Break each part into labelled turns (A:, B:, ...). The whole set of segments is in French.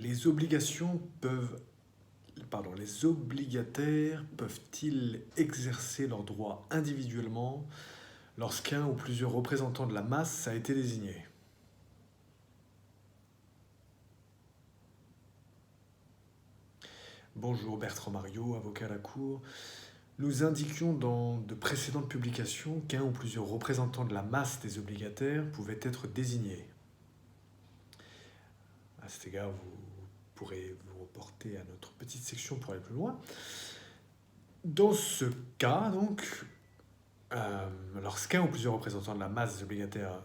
A: Les obligations peuvent, les obligataires peuvent-ils exercer leurs droits individuellement lorsqu'un ou plusieurs représentants de la masse a été désigné? Bonjour Bertrand Mario, avocat à la Cour. Nous indiquions dans de précédentes publications qu'un ou plusieurs représentants de la masse des obligataires pouvaient être désignés. À cet égard, vous pourrez vous reporter à notre petite section pour aller plus loin. Dans ce cas, donc, lorsqu'un ou plusieurs représentants de la masse des obligataires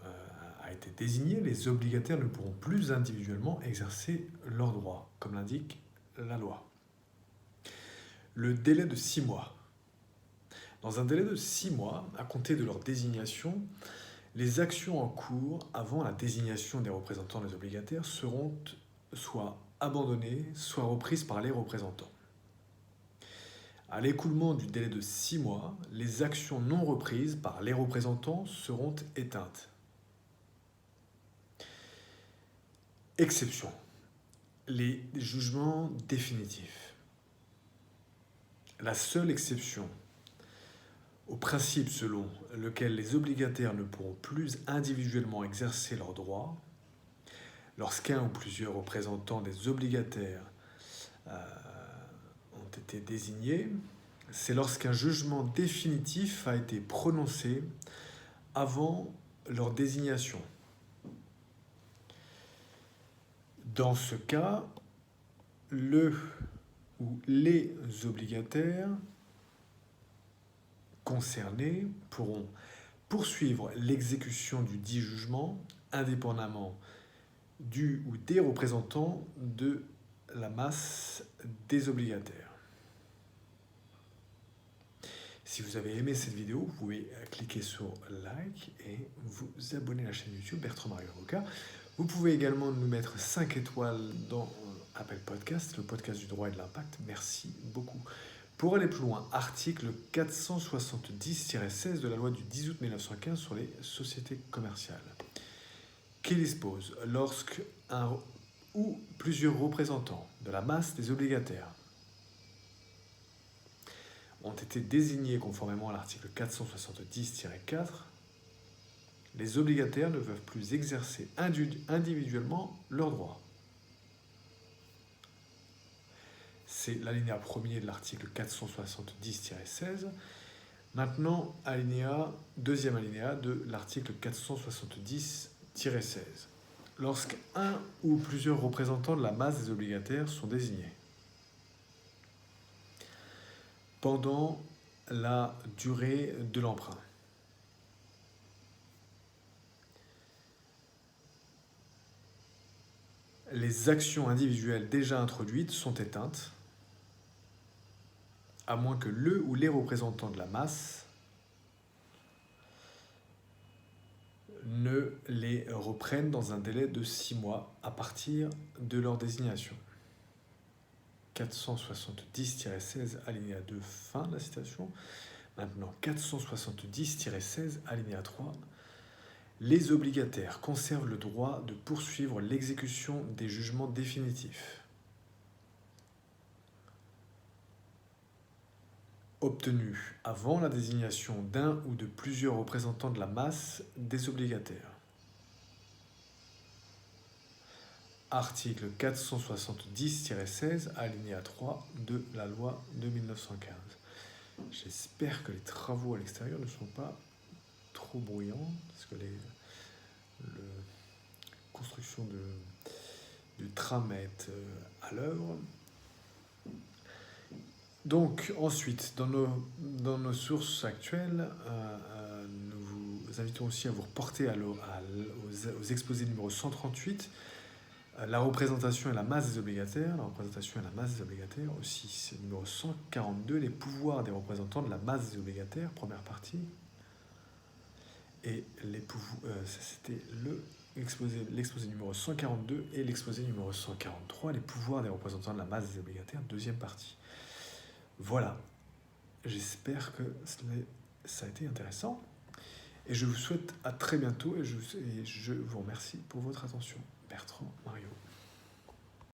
A: a été désigné, les obligataires ne pourront plus individuellement exercer leurs droits, comme l'indique la loi. Le délai de 6 mois. Dans un délai de 6 mois, à compter de leur désignation, les actions en cours avant la désignation des représentants des obligataires seront soit abandonnées, soit reprises par les représentants. À l'écoulement du délai de 6 mois, les actions non reprises par les représentants seront éteintes. Exception. Les jugements définitifs. La seule exception au principe selon lequel les obligataires ne pourront plus individuellement exercer leurs droits, lorsqu'un ou plusieurs représentants des obligataires ont été désignés, c'est lorsqu'un jugement définitif a été prononcé avant leur désignation. Dans ce cas, le ou les obligataires concernés pourront poursuivre l'exécution du dit jugement indépendamment du ou des représentants de la masse des obligataires. Si vous avez aimé cette vidéo, vous pouvez cliquer sur like et vous abonner à la chaîne YouTube Bertrand Mario Avocat. Vous pouvez également nous mettre 5 étoiles dans Apple Podcast, le podcast du droit et de l'impact. Merci beaucoup. Pour aller plus loin, article 470-16 de la loi du 10 août 1915 sur les sociétés commerciales, qui dispose lorsque un ou plusieurs représentants de la masse des obligataires ont été désignés conformément à l'article 470-4, les obligataires ne peuvent plus exercer individuellement leurs droits. C'est l'alinéa 1er de l'article 470-16. Maintenant, deuxième alinéa de l'article 470-16. Lorsqu'un ou plusieurs représentants de la masse des obligataires sont désignés pendant la durée de l'emprunt, les actions individuelles déjà introduites sont éteintes, à moins que le ou les représentants de la masse ne les reprennent dans un délai de 6 mois à partir de leur désignation. 470-16, alinéa 2, fin de la citation. Maintenant, 470-16, alinéa 3. Les obligataires conservent le droit de poursuivre l'exécution des jugements définitifs obtenus avant la désignation d'un ou de plusieurs représentants de la masse des obligataires. Article 470-16, alinéa 3 de la loi de 1915. J'espère que les travaux à l'extérieur ne sont pas trop bruyants, parce que la construction du tram est à l'œuvre. Donc, ensuite, dans nos sources actuelles, nous vous invitons aussi à vous reporter aux exposés numéro 138, la représentation et la masse des obligataires. La représentation et la masse des obligataires, aussi, c'est numéro 142, les pouvoirs des représentants de la masse des obligataires, première partie. Et c'était l'exposé numéro 142 et l'exposé numéro 143, les pouvoirs des représentants de la masse des obligataires, deuxième partie. Voilà, j'espère que ça a été intéressant et je vous souhaite à très bientôt et je vous remercie pour votre attention. Bertrand Mario.